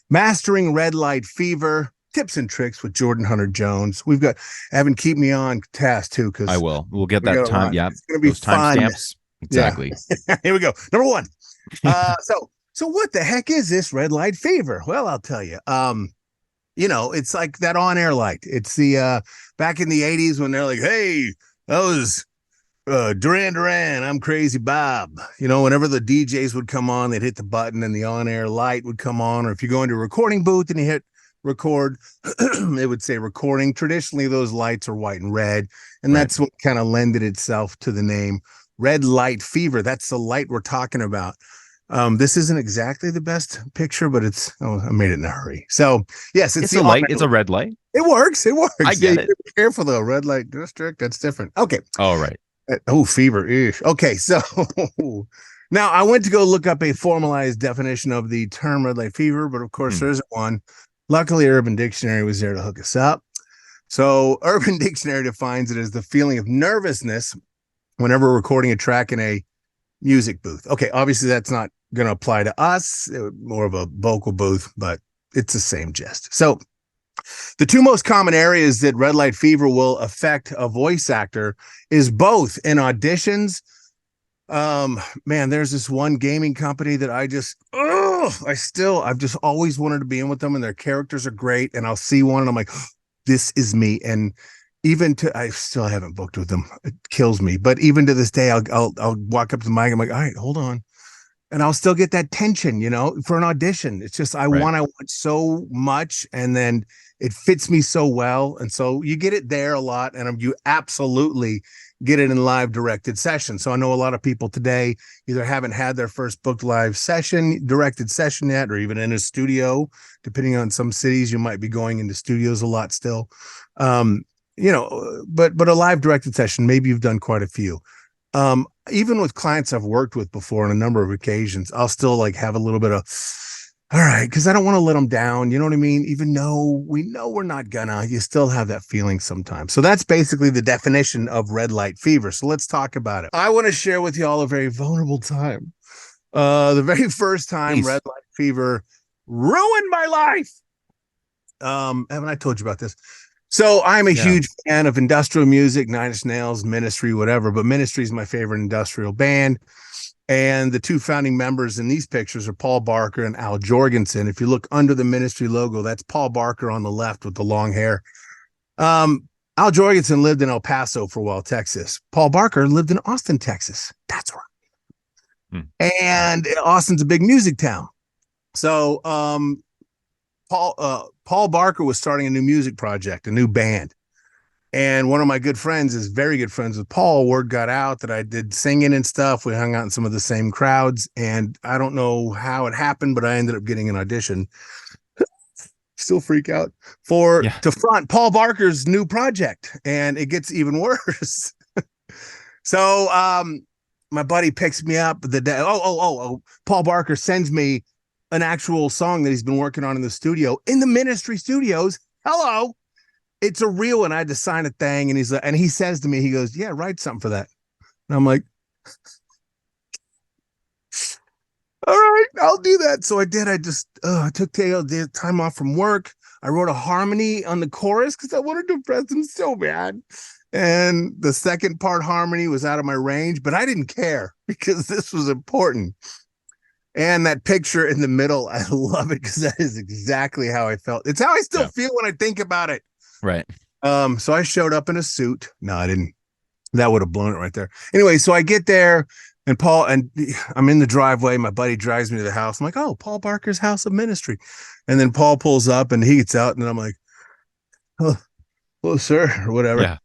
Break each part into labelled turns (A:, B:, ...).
A: Mastering Red Light Fever, tips and tricks with Jordan Hunter Jones. We've got Evan, keep me on task too,
B: I
A: because
B: will. We'll get
A: we
B: that
A: got a
B: time.
A: lot.
B: Yeah.
A: It's gonna be
B: Those
A: fun.
B: timestamps.
A: Yeah.
B: Exactly.
A: Here we go. Number one. So what the heck is this red light fever? Well, I'll tell you. It's like that on-air light. It's the back in the 80s when they're like, hey, that was Duran Duran, I'm Crazy Bob. Whenever the DJs would come on, they'd hit the button and the on-air light would come on. Or if you go into a recording booth and you hit record, it would say recording. Traditionally, those lights are white and red, and
B: Right.
A: that's what kind of lended itself to the name red light fever. That's the light we're talking about. This isn't exactly the best picture, but I made it in a hurry. So yes,
B: It's a light. It's a red light.
A: It works. It works.
B: I get it.
A: Be careful though. Red light district. That's different. Okay.
B: All right.
A: Fever. Eesh. Okay. So now I went to go look up a formalized definition of the term red light fever, but of course there isn't one. Luckily, Urban Dictionary was there to hook us up. So Urban Dictionary defines it as the feeling of nervousness whenever recording a track in a music booth. Okay, obviously that's not going to apply to us, more of a vocal booth, but it's the same gist. So the two most common areas that red light fever will affect a voice actor is both in auditions. Man, there's this one gaming company that I've just always wanted to be in with them, and their characters are great. And I'll see one and I'm like, this is me. And I still haven't booked with them. It kills me. But even to this day, I'll walk up to the mic. I'm like, all right, hold on. And I'll still get that tension, for an audition. It's just, I want so much. And then it fits me so well. And so you get it there a lot. And you absolutely get it in live directed session. So I know a lot of people today either haven't had their first booked live directed session yet, or even in a studio. Depending on some cities, you might be going into studios a lot still. But a live directed session, maybe you've done quite a few. Even with clients I've worked with before on a number of occasions, I'll still have a little bit of, all right, because I don't want to let them down. You know what I mean? Even though we know we're not gonna, you still have that feeling sometimes. So that's basically the definition of red light fever. So let's talk about it. I want to share with you all a very vulnerable time. The very first time red light fever ruined my life. Haven't I told you about this? So I'm a huge fan of industrial music, Nine Inch Nails, Ministry, whatever, but Ministry is my favorite industrial band. And the two founding members in these pictures are Paul Barker and Al Jorgensen. If you look under the Ministry logo, that's Paul Barker on the left with the long hair. Al Jorgensen lived in El Paso for a while, Texas. Paul Barker lived in Austin, Texas. That's right. And Austin's a big music town. So Paul Barker was starting a new music project, a new band. And one of my good friends is very good friends with Paul. Word got out that I did singing and stuff. We hung out in some of the same crowds. And I don't know how it happened, but I ended up getting an audition. Still freak out to front Paul Barker's new project. And it gets even worse. So my buddy picks me up the day. Paul Barker sends me an actual song that he's been working on in the studio, in the Ministry studios. Hello. It's a real one. I had to sign a thing. And he says to me, he goes, yeah, write something for that. And I'm like, all right, I'll do that. So I did. I just took time off from work. I wrote a harmony on the chorus because I wanted to impress him so bad. And the second part harmony was out of my range, but I didn't care because this was important. And that picture in the middle, I love it because that is exactly how I felt. It's how I still feel when I think about it.
B: Right.
A: So I showed up in a suit. No, I didn't. That would have blown it right there. Anyway, so I get there and I'm in the driveway. My buddy drives me to the house. I'm like, oh, Paul Barker's House of Ministry. And then Paul pulls up and he gets out and I'm like, oh, hello, sir, or whatever.
B: Yeah.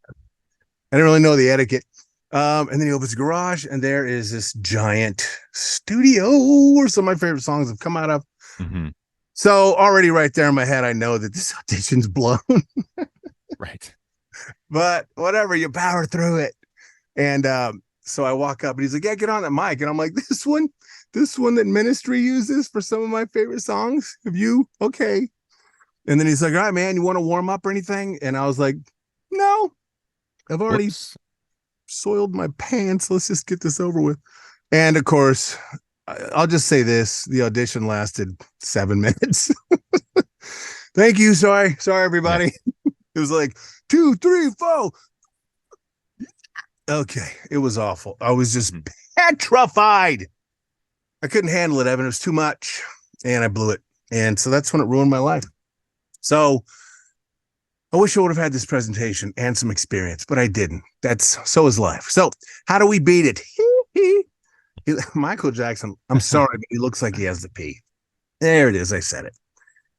A: I didn't really know the etiquette. And then he opens the garage and there is this giant studio where some of my favorite songs have come out of.
B: Mm-hmm.
A: So already right there in my head, I know that this audition's blown.
B: Right.
A: But whatever, you power through it. And so I walk up and he's like, yeah, get on that mic. And I'm like, this one that Ministry uses for some of my favorite songs. Have you? Okay. And then he's like, all right, man, you want to warm up or anything? And I was like, no, I've already soiled my pants. Let's just get this over with. And of course, I'll just say this: the audition lasted 7 minutes. Thank you. Sorry,
B: Yeah.
A: everybody. It was like 2, 3, 4. Okay, it was awful. I was just
B: Mhm.
A: petrified. I couldn't handle it, Evan. It was too much, and I blew it. And so that's when it ruined my life. So I wish I would have had this presentation and some experience, but I didn't. So is life. So how do we beat it? Michael Jackson. I'm sorry, but he looks like he has the P. There it is. I said it.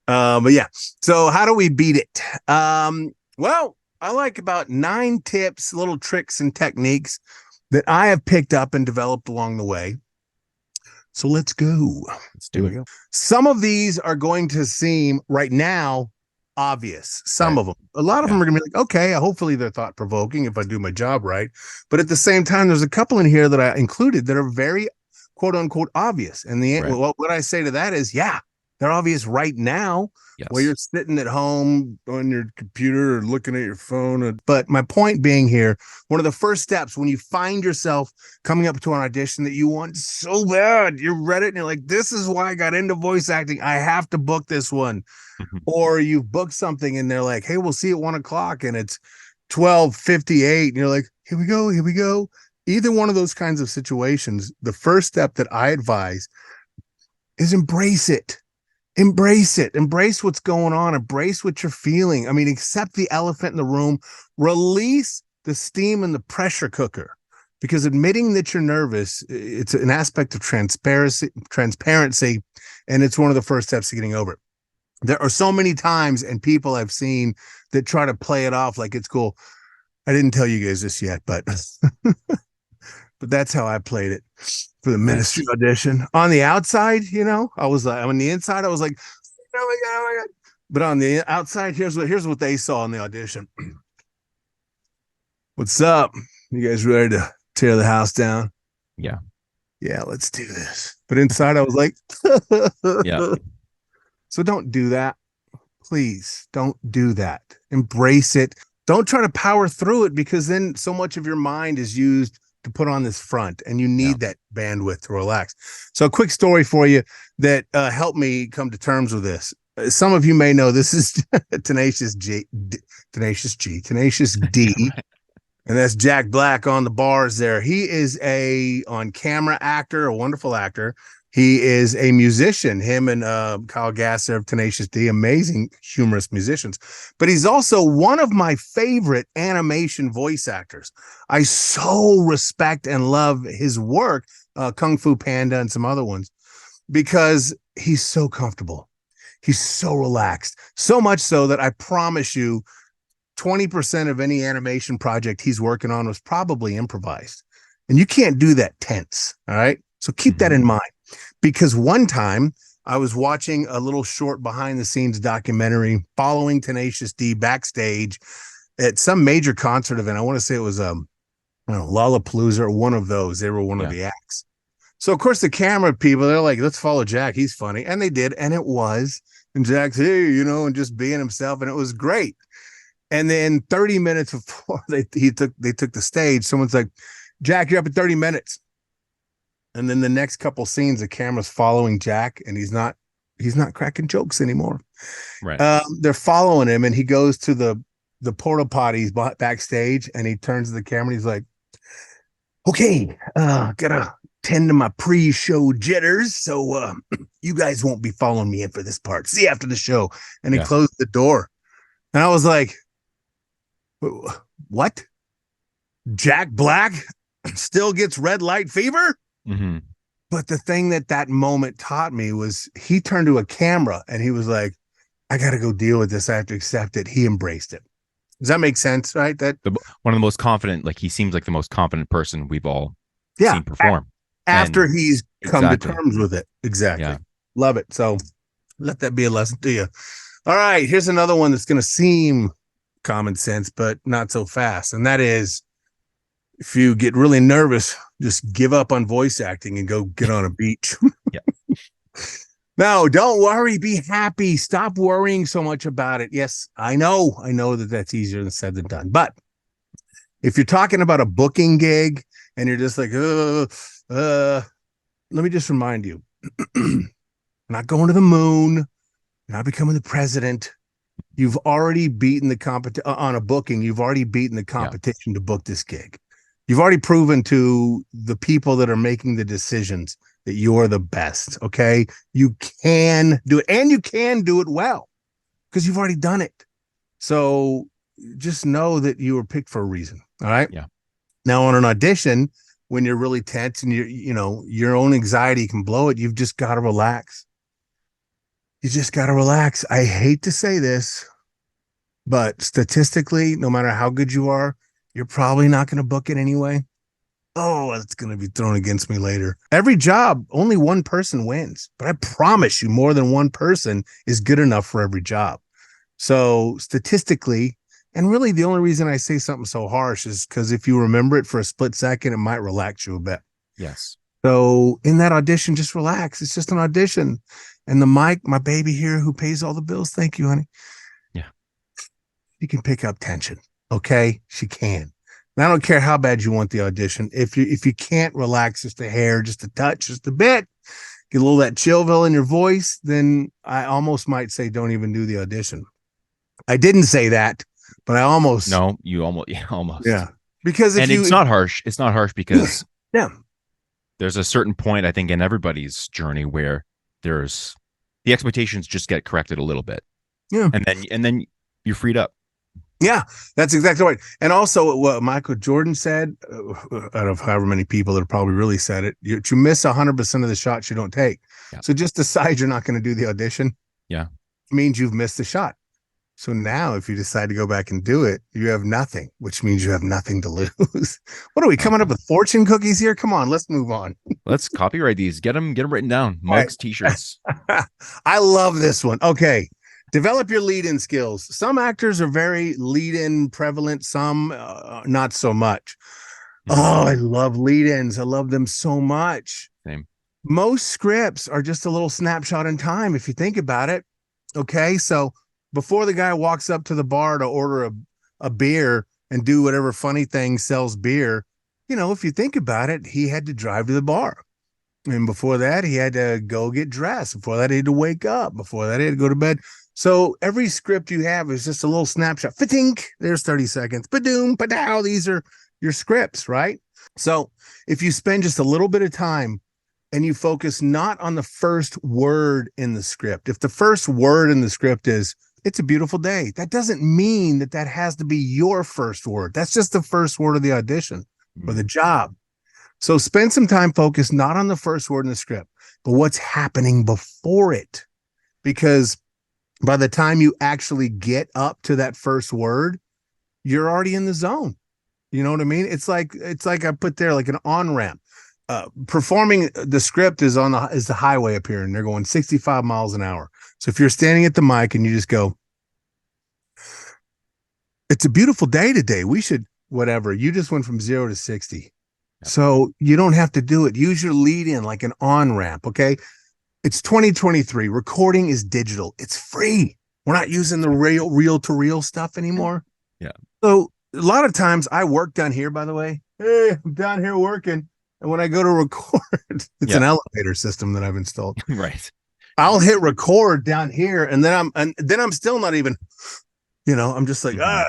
A: But yeah. So how do we beat it? Well, I like about 9 tips, little tricks and techniques that I have picked up and developed along the way. So let's go.
B: Let's do it.
A: Some of these are going to seem right now obvious. Some of them, a lot of them are going to be like, okay, hopefully they're thought provoking if I do my job right. But at the same time, there's a couple in here that I included that are very quote unquote obvious. And what I say to that is, yeah, they're obvious right now.
B: Yes.
A: While you're sitting at home on your computer or looking at your phone. But my point being here, one of the first steps when you find yourself coming up to an audition that you want so bad, you read it and you're like, this is why I got into voice acting. I have to book this one. Or you've booked something and they're like, hey, we'll see at 1:00 and it's 12:58. And you're like, here we go. Either one of those kinds of situations, the first step that I advise is embrace it. Embrace it. Embrace what's going on. Embrace what you're feeling. I mean, accept the elephant in the room. Release the steam in the pressure cooker, because admitting that you're nervous, it's an aspect of transparency, and it's one of the first steps to getting over it. There are so many times and people I've seen that try to play it off like it's cool. I didn't tell you guys this yet, but but that's how I played it for the ministry audition. On the outside, I was like, on the inside, I was like, oh my God. But on the outside, here's what they saw in the audition. What's up? You guys ready to tear the house down?
B: Yeah.
A: Yeah, let's do this. But inside, I was like,
B: yeah.
A: So don't do that. Please don't do that. Embrace it. Don't try to power through it, because then so much of your mind is used to put on this front, and you need that bandwidth to relax. So a quick story for you that helped me come to terms with this. Some of you may know this is Tenacious D, and that's Jack Black on the bars there. He is a on-camera actor, a wonderful actor. He is a musician, him and Kyle Gasser of Tenacious D, amazing, humorous musicians. But he's also one of my favorite animation voice actors. I so respect and love his work, Kung Fu Panda and some other ones, because he's so comfortable. He's so relaxed, so much so that I promise you 20% of any animation project he's working on was probably improvised. And you can't do that tense, all right? So keep that in mind. Because one time I was watching a little short behind the scenes documentary following Tenacious D backstage at some major concert event. I want to say it was Lollapalooza or one of those. They were one of the acts. So of course the camera people, they're like, let's follow Jack. He's funny. And they did. And it was. And Jack's here, and just being himself. And it was great. And then 30 minutes before they took the stage, someone's like, Jack, you're up in 30 minutes. And then the next couple scenes, the camera's following Jack, and he's not cracking jokes anymore.
B: Right.
A: They're following him, and he goes to the porta potties backstage, and he turns to the camera, and he's like, okay, gotta tend to my pre-show jitters, so you guys won't be following me in for this part. See you after the show. And he closed the door. And I was like, what? Jack Black still gets red light fever?
B: Mm-hmm.
A: But the thing that moment taught me was he turned to a camera and he was like, I got to go deal with this. I have to accept it. He embraced it. Does that make sense? Right. One
B: of the most confident, he seems like the most confident person we've all seen perform.
A: After he's come to terms with it. Exactly. Yeah. Love it. So let that be a lesson to you. All right. Here's another one that's going to seem common sense, but not so fast. And that is, if you get really nervous, just give up on voice acting and go get on a beach. No, don't worry. Be happy. Stop worrying so much about it. Yes, I know that that's easier said than done. But if you're talking about a booking gig and you're just like, let me just remind you, not going to the moon, not becoming the president. You've already beaten the competition on a booking. You've already beaten the
B: Yeah.
A: competition to book this gig. You've already proven to the people that are making the decisions that you're the best. Okay. You can do it, and you can do it well because you've already done it. So just know that you were picked for a reason. All right.
B: Yeah.
A: Now, on an audition, when you're really tense and your own anxiety can blow it, you've just got to relax. You just got to relax. I hate to say this, but statistically, no matter how good you are, you're probably not going to book it anyway. Oh, it's going to be thrown against me later. Every job, only one person wins, but I promise you, more than one person is good enough for every job. So statistically, and really the only reason I say something so harsh is because if you remember it for a split second, it might relax you a bit.
B: Yes.
A: So in that audition, just relax. It's just an audition. And the mic, my baby here who pays all the bills. Thank you, honey.
B: Yeah.
A: She can pick up tension. Okay. She can. And I don't care how bad you want the audition. If you can't relax just a hair, just a touch, just a bit, get a little of that chillville in your voice, then I almost might say don't even do the audition. I didn't say that, but I almost.
B: No, you almost, yeah, almost.
A: Yeah. Because if
B: and
A: you.
B: It's not harsh. It's not harsh because
A: Yeah.
B: There's a certain point, I think, in everybody's journey where there's the expectations just get corrected a little bit.
A: Yeah.
B: And then you're freed up.
A: Yeah, that's exactly right. And also what Michael Jordan said, out of however many people that have probably really said it, you miss 100% of the shots you don't take. Yeah. So just decide you're not going to do the audition.
B: Yeah.
A: It means you've missed the shot. So now if you decide to go back and do it, you have nothing, which means you have nothing to lose. What are we coming up with fortune cookies here? Come on, let's move on.
B: Let's copyright these. Get them written down. Mugs, t-shirts.
A: I love this one. Okay. Develop your lead-in skills. Some actors are very lead-in prevalent, some not so much. Oh, I love lead-ins. I love them so much.
B: Same.
A: Most scripts are just a little snapshot in time if you think about it. Okay, so before the guy walks up to the bar to order a beer and do whatever funny thing sells beer, if you think about it, he had to drive to the bar. And before that, he had to go get dressed. Before that, he had to wake up. Before that, he had to go to bed. So every script you have is just a little snapshot. Fa-tink, there's 30 seconds. Ba-doom, pa-dow. These are your scripts, right? So if you spend just a little bit of time and you focus not on the first word in the script, if the first word in the script is, it's a beautiful day, that doesn't mean that has to be your first word. That's just the first word of the audition or the job. So spend some time focused not on the first word in the script, but what's happening before it. Because by the time you actually get up to that first word, you're already in the zone. You know what I mean? It's like I put there like an on-ramp. Performing the script is the highway up here, and they're going 65 miles an hour. So if you're standing at the mic and you just go, it's a beautiful day today, we should whatever. You just went from 0 to 60. Yep. So you don't have to do it. Use your lead in like an on-ramp. Okay. It's 2023. Recording is digital. It's free. We're not using the reel to reel stuff anymore.
B: Yeah.
A: So a lot of times I work down here, by the way. Hey, I'm down here working. And when I go to record, it's an elevator system that I've installed.
B: Right.
A: I'll hit record down here, and then I'm still not even, I'm just like, all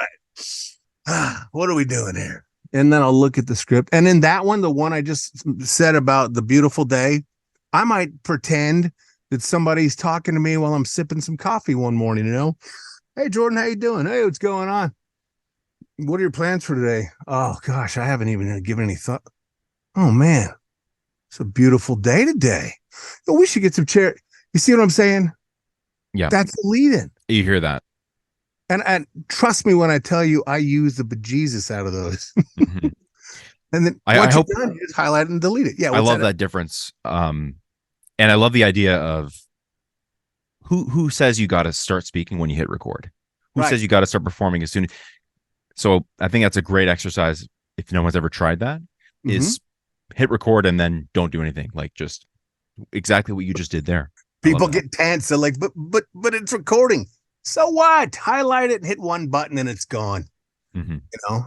A: right, what are we doing here? And then I'll look at the script. And in that one, the one I just said about the beautiful day, I might pretend that somebody's talking to me while I'm sipping some coffee one morning, Hey, Jordan, how you doing? Hey, what's going on? What are your plans for today? Oh, gosh, I haven't even given any thought. Oh, man, it's a beautiful day today. We should get some chair. You see what I'm saying?
B: Yeah.
A: That's the lead-in.
B: You hear that.
A: And trust me when I tell you, I use the bejesus out of those. Mm-hmm. And then
B: I hope
A: you're done, you just highlight it and delete it. Yeah,
B: I love that difference. And I love the idea of who says you got to start speaking when you hit record. Who says you got to start performing as soon? So I think that's a great exercise. If no one's ever tried that, is hit record and then don't do anything. Like just exactly what you just did there.
A: People get tense. They're like, but it's recording. So what? Highlight it and hit one button and it's gone. Mm-hmm.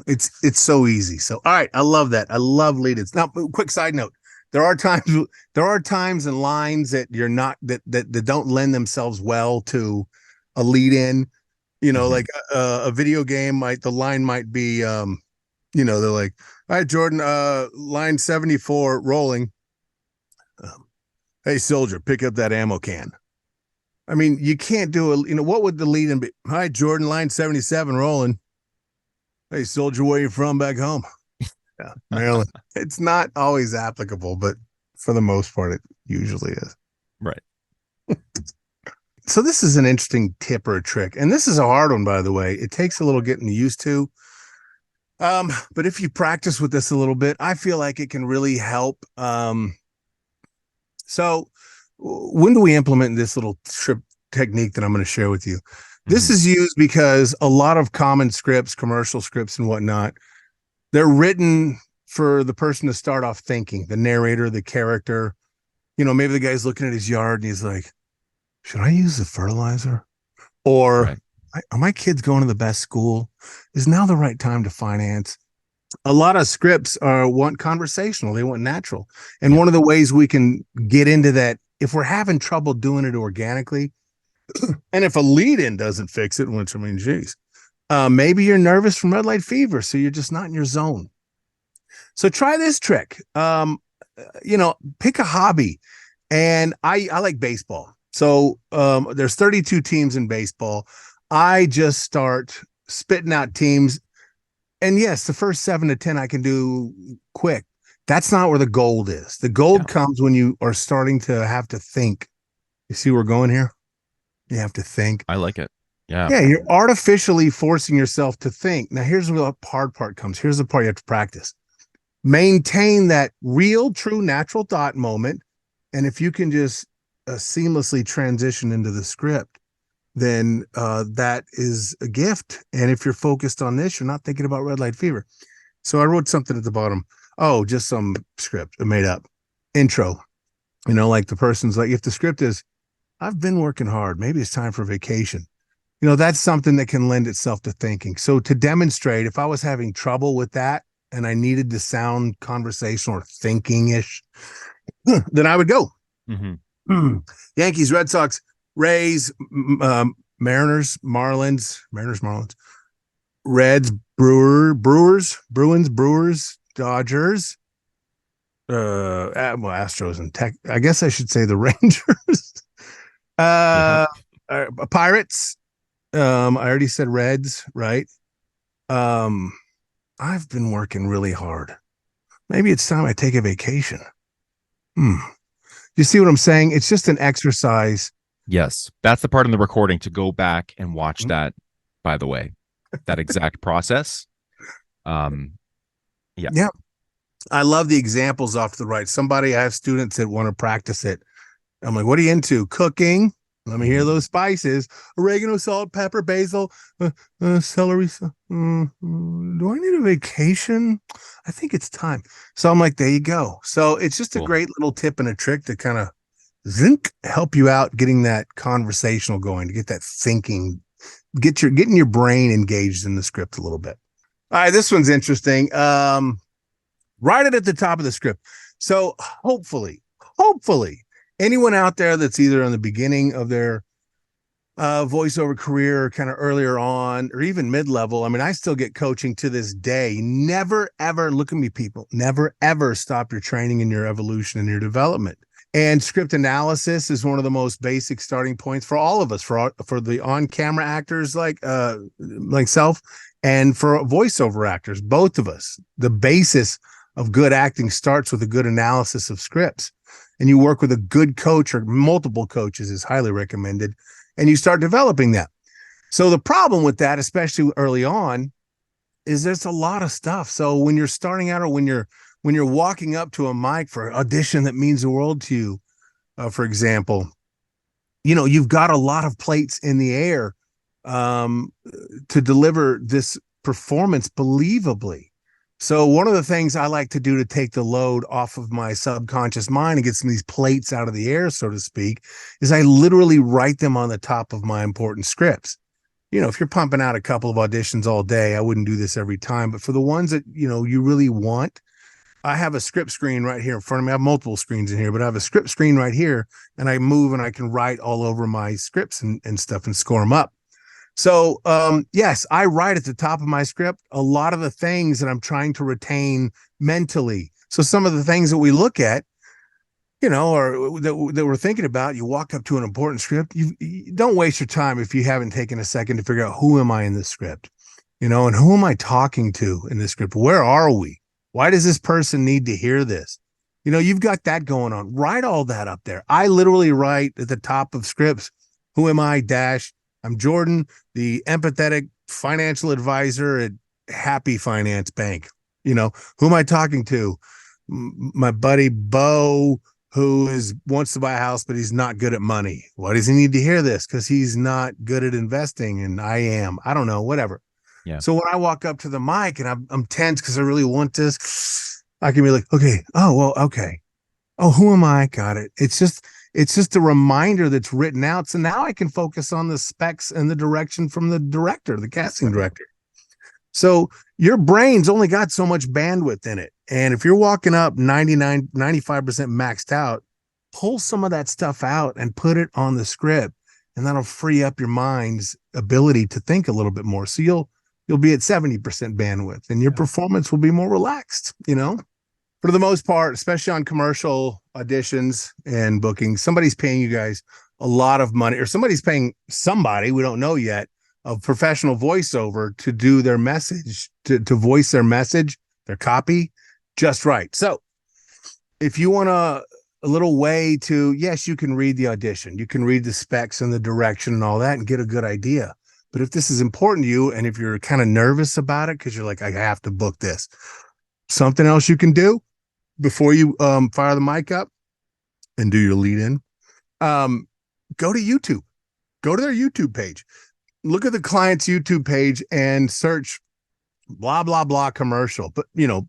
A: It's so easy. So, all right. I love that. I love lead-ins. Now, quick side note. there are times there are times and lines that you're not that don't lend themselves well to a lead in.
B: Mhm.
A: Like a video game might the line might be they're like, all right, Jordan, line 74 rolling. Um, hey soldier, pick up that ammo can. I mean, you can't do what would the lead in be? Hi, Jordan, line 77 rolling. Hey soldier, where you from back home? Yeah, Maryland. It's not always applicable, but for the most part, it usually is.
B: Right.
A: So this is an interesting tip or a trick, and this is a hard one, by the way. It takes a little getting used to. But if you practice with this a little bit, I feel like it can really help. So when do we implement this little trip technique that I'm going to share with you? This
B: Mhm.
A: is used because a lot of common scripts, commercial scripts and whatnot, they're written for the person to start off thinking, the narrator, the character. Maybe the guy's looking at his yard and he's like, should I use the fertilizer? Or
B: Right.
A: are my kids going to the best school? Is now the right time to finance? A lot of scripts want conversational, they want natural. And
B: Yeah.
A: one of the ways we can get into that, if we're having trouble doing it organically, and if a lead in doesn't fix it, which I mean, geez, maybe you're nervous from red light fever, so you're just not in your zone. So try this trick. Pick a hobby. And I like baseball. So there's 32 teams in baseball. I just start spitting out teams. And yes, the first 7 to 10 I can do quick. That's not where the gold is. The
B: Yeah.
A: gold comes when you are starting to have to think. You see where we're going here? You have to think.
B: I like it. Yeah.
A: Yeah, you're artificially forcing yourself to think. Now, here's where the hard part comes. Here's the part you have to practice. Maintain that real, true, natural thought moment. And if you can just seamlessly transition into the script, then that is a gift. And if you're focused on this, you're not thinking about red light fever. So I wrote something at the bottom. Oh, just some script made up intro. Like the person's like, if the script is, I've been working hard, maybe it's time for vacation. That's something that can lend itself to thinking. So to demonstrate, if I was having trouble with that and I needed to sound conversational or thinking ish, then I would go.
B: Mhm.
A: Yankees, Red Sox, Rays, Mariners, Marlins, Reds, Brewers, Bruins, Brewers, Dodgers, Astros and Tech. I guess I should say the Rangers,
B: Yeah.
A: uh, Pirates. I already said Reds, right? Um, I've been working really hard. Maybe it's time I take a vacation. Hmm. You see what I'm saying? It's just an exercise.
B: Yes. That's the part in the recording to go back and watch
A: Hmm.
B: that, by the way, that exact process. Um, yeah.
A: Yeah. I love the examples off to the right. I have students that want to practice it. I'm like, what are you into? Cooking. Let me hear
B: Mhm.
A: those spices: oregano, salt, pepper, basil, celery. Do I need a vacation? I think it's time. So I'm like, there you go. So it's just a
B: Cool.
A: great little tip and a trick to kind of zinc help you out getting that conversational going, to get that thinking, getting your brain engaged in the script a little bit. All right, this one's interesting. Write it at the top of the script. So hopefully, anyone out there that's either on the beginning of their voiceover career, kind of earlier on, or even mid-level. I mean, I still get coaching to this day. Never ever, look at me, people. Never ever stop your training and your evolution and your development. And script analysis is one of the most basic starting points for all of us, for the on-camera actors like self, and for voiceover actors, both of us. The basis of good acting starts with a good analysis of scripts. And you work with a good coach or multiple coaches is highly recommended, and you start developing that. So the problem with that, especially early on, is there's a lot of stuff. So when you're starting out, or when you're walking up to a mic for an audition that means the world to you, for example, you've got a lot of plates in the air um, to deliver this performance believably. So one of the things I like to do to take the load off of my subconscious mind and get some of these plates out of the air, so to speak, is I literally write them on the top of my important scripts. If you're pumping out a couple of auditions all day, I wouldn't do this every time, but for the ones that, you really want, I have a script screen right here in front of me. I have multiple screens in here, but I have a script screen right here, and I move and I can write all over my scripts and stuff and score them up. So, yes, I write at the top of my script a lot of the things that I'm trying to retain mentally. So some of the things that we look at, or that we're thinking about, you walk up to an important script, you don't waste your time if you haven't taken a second to figure out, who am I in this script, and who am I talking to in this script? Where are we? Why does this person need to hear this? You've got that going on. Write all that up there. I literally write at the top of scripts, who am I dash, I'm Jordan, the empathetic financial advisor at Happy Finance Bank. Who am I talking to? My buddy Bo, who wants to buy a house, but he's not good at money. Why does he need to hear this? Because he's not good at investing, and I am. I don't know, whatever.
B: Yeah.
A: So when I walk up to the mic and I'm tense because I really want this, I can be like, okay, oh, well, okay. Oh, who am I? Got it. It's just a reminder that's written out. So now I can focus on the specs and the direction from the director, the casting director. So your brain's only got so much bandwidth in it. And if you're walking up 95% maxed out, pull some of that stuff out and put it on the script. And that'll free up your mind's ability to think a little bit more. So you'll be at 70% bandwidth and your performance will be more relaxed, For the most part, especially on commercial auditions and bookings, somebody's paying you guys a lot of money, or somebody's paying somebody, we don't know yet, a professional voiceover to do their message, to voice their message, their copy just right. So if you want a little way to, yes, you can read the audition, you can read the specs and the direction and all that and get a good idea. But if this is important to you, and if you're kind of nervous about it, because you're like, I have to book this, something else you can do before you fire the mic up and do your lead in, go to YouTube, go to their YouTube page, look at the client's YouTube page and search blah, blah, blah commercial, but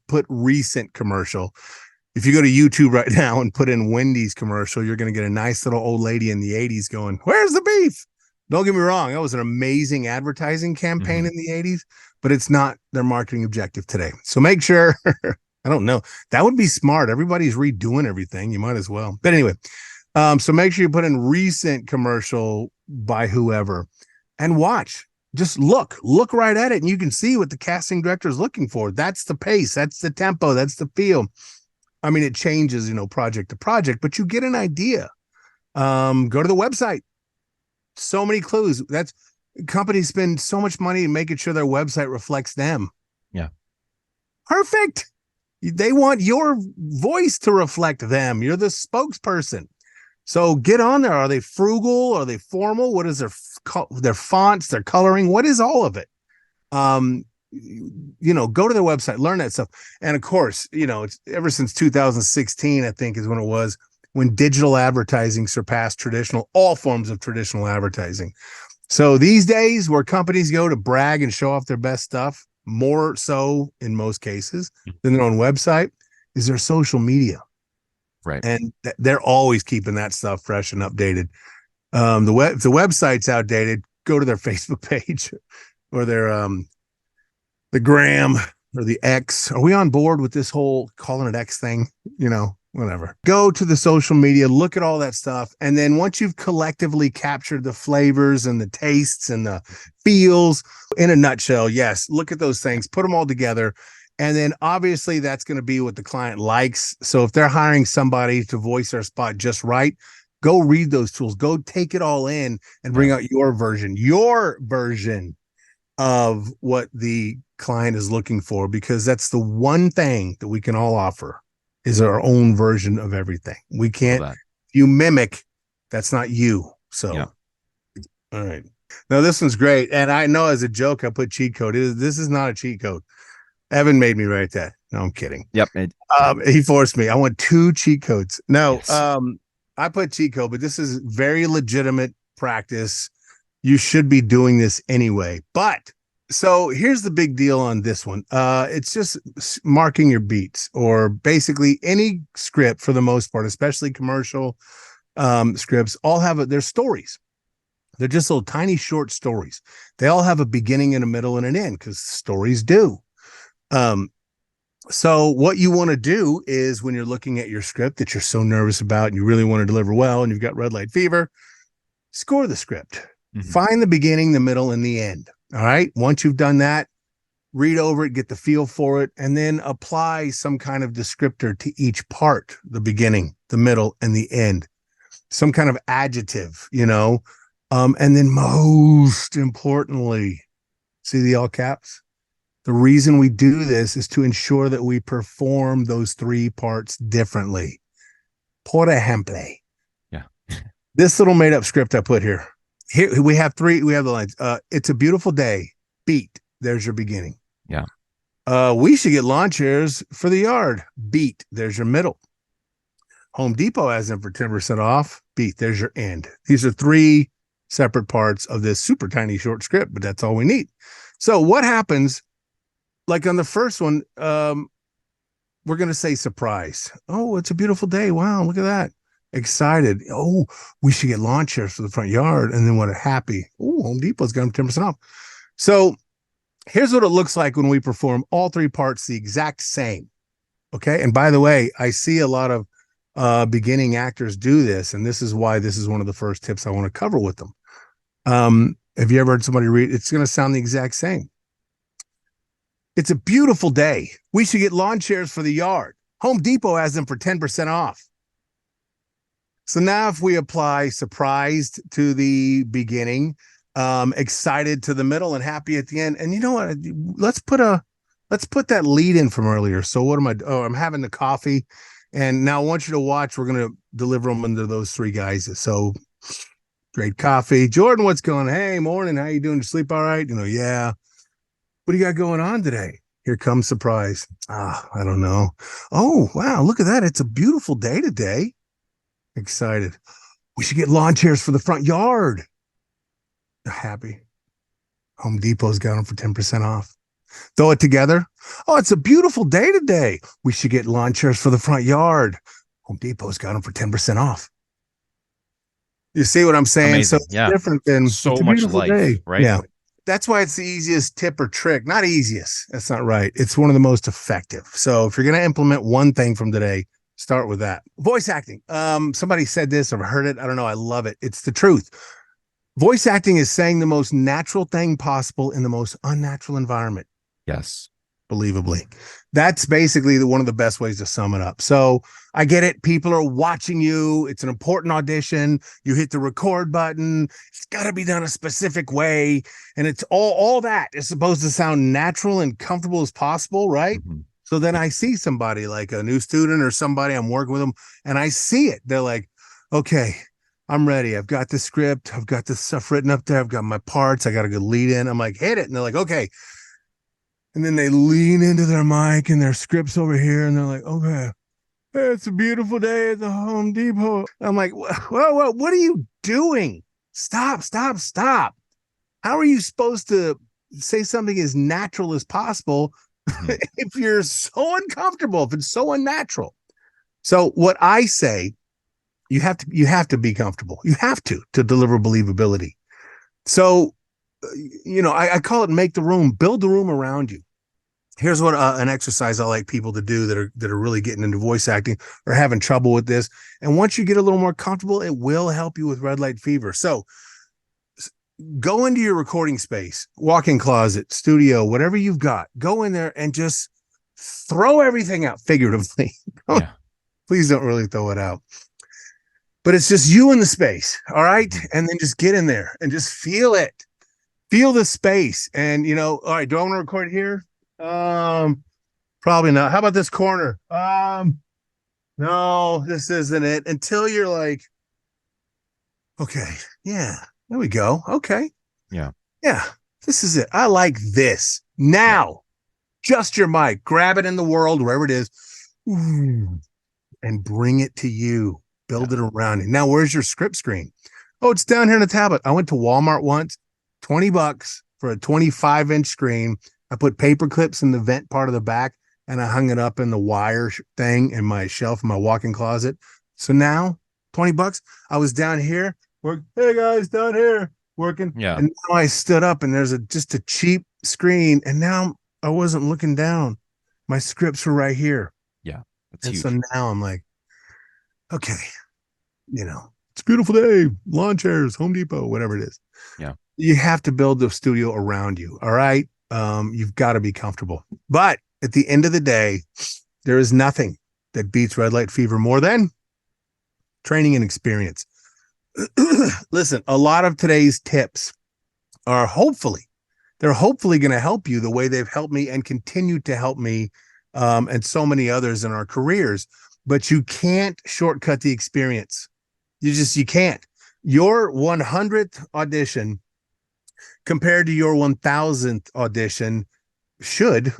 A: put recent commercial. If you go to YouTube right now and put in Wendy's commercial, you're going to get a nice little old lady in the 80s going, where's the beef? Don't get me wrong. That was an amazing advertising campaign in the 80s, but it's not their marketing objective today. So make sure, I don't know. That would be smart. Everybody's redoing everything. You might as well. But anyway, so make sure you put in recent commercial by whoever and watch. Just look right at it and you can see what the casting director is looking for. That's the pace. That's the tempo. That's the feel. I mean, it changes, project to project, but you get an idea. Go to the website. So many clues. That's companies spend so much money making sure their website reflects them.
B: Yeah.
A: Perfect. They want your voice to reflect them. You're the spokesperson. So get on there. Are they frugal? Are they formal? What is their fonts, their coloring? What is all of it? Go to their website, learn that stuff. And of course, it's ever since 2016, I think is when it was, when digital advertising surpassed all forms of traditional advertising. So these days where companies go to brag and show off their best stuff, more so in most cases than their own website, is their social media.
B: Right.
A: And they're always keeping that stuff fresh and updated. If the website's outdated, go to their Facebook page or their the gram or the X. Are we on board with this whole calling it X thing? Whatever. Go to the social media, look at all that stuff. And then once you've collectively captured the flavors and the tastes and the feels in a nutshell, yes, look at those things, put them all together. And then obviously that's going to be what the client likes. So if they're hiring somebody to voice their spot just right, go read those tools, go take it all in and bring out your version of what the client is looking for, because that's the one thing that we can all offer is our own version of everything. We can't, you mimic, that's not you. So, All right. Now this one's great. And I know as a joke, I put cheat code. This is not a cheat code. Evan made me write that. No, I'm kidding.
B: Yep.
A: He forced me. I want 2 cheat codes. No,
B: Yes.
A: I put cheat code, but this is very legitimate practice. You should be doing this anyway. But so here's the big deal on this one. It's just marking your beats, or basically any script for the most part, especially commercial scripts, all have their stories. They're just little tiny short stories. They all have a beginning and a middle and an end, because stories do. So what you want to do is when you're looking at your script that you're so nervous about and you really want to deliver well and you've got red light fever, score the script.
B: Mhm.
A: Find the beginning, the middle, and the end. All right. Once you've done that, read over it, get the feel for it, and then apply some kind of descriptor to each part, the beginning, the middle, and the end. Some kind of adjective, and then most importantly, see the all caps? The reason we do this is to ensure that we perform those three parts differently. Por ejemplo,
B: Yeah.
A: this little made up script I put here. Here we have the lines. It's a beautiful day. Beat. There's your beginning.
B: Yeah.
A: We should get lawn chairs for the yard. Beat. There's your middle. Home Depot has them for 10% off. Beat. There's your end. These are three separate parts of this super tiny short script, but that's all we need. So what happens, like on the first one, we're going to say surprise. Oh, it's a beautiful day. Wow, look at that. Excited. Oh, we should get lawn chairs for the front yard. And then what a happy. Oh, Home Depot's got them 10% off. So here's what it looks like when we perform all three parts the exact same. Okay. And by the way, I see a lot of beginning actors do this, and this is why this is one of the first tips I want to cover with them. Have you ever heard somebody read? It's going to sound the exact same. It's a beautiful day. We should get lawn chairs for the yard. Home Depot has them for 10% off. So now if we apply surprised to the beginning, excited to the middle, and happy at the end. And you know what? Let's put that lead in from earlier. So what am I? Oh, I'm having the coffee. And now I want you to watch. We're going to deliver them under those three guys. So great coffee. Jordan, what's going on? Hey, morning. How you doing? Sleep all right? Yeah. What do you got going on today? Here comes surprise. I don't know. Oh, wow. Look at that. It's a beautiful day today. Excited. We should get lawn chairs for the front yard. Happy. Home Depot's got them for 10% off. Throw it together. Oh, it's a beautiful day today. We should get lawn chairs for the front yard. Home Depot's got them for 10% off. You see what I'm saying?
B: Amazing.
A: So it's
B: Yeah.
A: different than
B: So
A: it's a
B: much
A: beautiful
B: life,
A: day.
B: right?
A: Yeah. That's why it's the easiest tip or trick. Not easiest. That's not right. It's one of the most effective. So if you're going to implement one thing from today, start with that. Voice acting. Somebody said this or heard it. I don't know. I love it. It's the truth. Voice acting is saying the most natural thing possible in the most unnatural environment.
B: Yes.
A: Believably. That's basically one of the best ways to sum it up. So I get it. People are watching you. It's an important audition. You hit the record button. It's got to be done a specific way. And it's all that is supposed to sound natural and comfortable as possible, right?
B: Mm-hmm.
A: So then I see somebody like a new student or somebody, I'm working with them, and I see it. They're like, okay, I'm ready. I've got the script. I've got this stuff written up there. I've got my parts. I got a good lead in. I'm like, hit it. And they're like, okay. And then they lean into their mic and their scripts over here. And they're like, okay, it's a beautiful day at the Home Depot. I'm like, whoa, what are you doing? Stop. How are you supposed to say something as natural as possible if you're so uncomfortable, if it's so unnatural? So what I say, you have to be comfortable. You have to deliver believability. So, I call it make the room, build the room around you. Here's what an exercise I like people to do that are really getting into voice acting or having trouble with this. And once you get a little more comfortable, it will help you with red light fever. So go into your recording space, walk-in closet, studio, whatever you've got. Go in there and just throw everything out figuratively.
B: Yeah.
A: Please don't really throw it out. But it's just you in the space, all right? And then just get in there and just feel it. Feel the space. And, all right, do I want to record here? Probably not. How about this corner? No, this isn't it. Until you're like, okay, yeah, there we go. Okay.
B: Yeah.
A: Yeah, this is it. I like this. Now, just your mic, grab it in the world, wherever it is, and bring it to you. Build it around you. Now, where's your script screen? Oh, it's down here in the tablet. I went to Walmart once, $20 for a 25-inch screen. I put paper clips in the vent part of the back, and I hung it up in the wire thing in my shelf in my walk-in closet. So now, $20. I was down here, hey guys, down here working.
B: Yeah.
A: And now I stood up, and there's just a cheap screen, and now I wasn't looking down. My scripts were right here.
B: Yeah, that's
A: And
B: huge.
A: so now I'm like, okay, it's a beautiful day, lawn chairs, Home Depot, whatever it is.
B: Yeah.
A: You have to build the studio around you. All right. You've got to be comfortable. But at the end of the day, there is nothing that beats red light fever more than training and experience. Listen, a lot of today's tips are they're hopefully going to help you the way they've helped me and continue to help me, and so many others in our careers. But you can't shortcut the experience. You can't. Your 100th audition compared to your 1000th audition should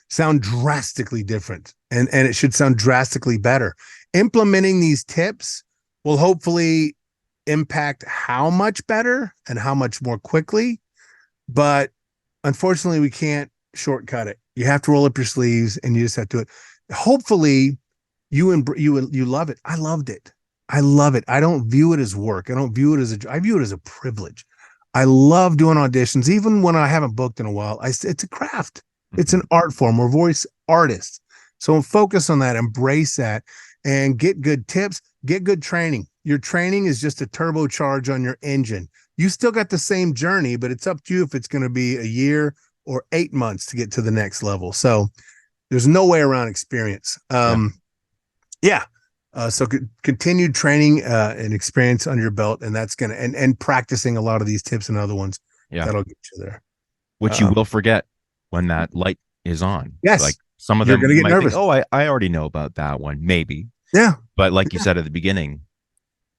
A: sound drastically different, and it should sound drastically better. Implementing these tips will hopefully impact how much better and how much more quickly, but unfortunately we can't shortcut it. You have to roll up your sleeves and you just have to do it. Hopefully you love it. I loved it. I love it. I don't view it as work. I don't view it as I view it as a privilege. I love doing auditions, even when I haven't booked in a while. It's a craft. It's an art form. We're voice artists. So focus on that, embrace that, and get good tips, get good training. Your training is just a turbocharge on your engine. You still got the same journey, but it's up to you if it's going to be a year or 8 months to get to the next level. So there's no way around experience. So continued training and experience under your belt, and that's gonna and practicing a lot of these tips and other ones.
B: Yeah.
A: That'll get you there.
B: Which you will forget when that light is on.
A: Yes.
B: Like some of
A: You're
B: them
A: gonna
B: you
A: get
B: might
A: nervous.
B: think, oh, I already know about that one, maybe.
A: Yeah.
B: But like you said at the beginning,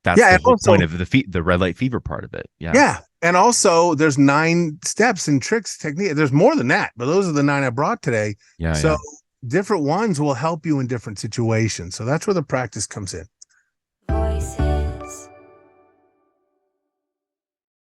B: that's
A: Yeah,
B: the
A: and
B: whole
A: also-
B: point of the red light fever part of it. Yeah.
A: Yeah. And also there's 9 steps and tricks, technique. There's more than that, but those are the 9 I brought today.
B: Yeah.
A: So different ones will help you in different situations. So that's where the practice comes in.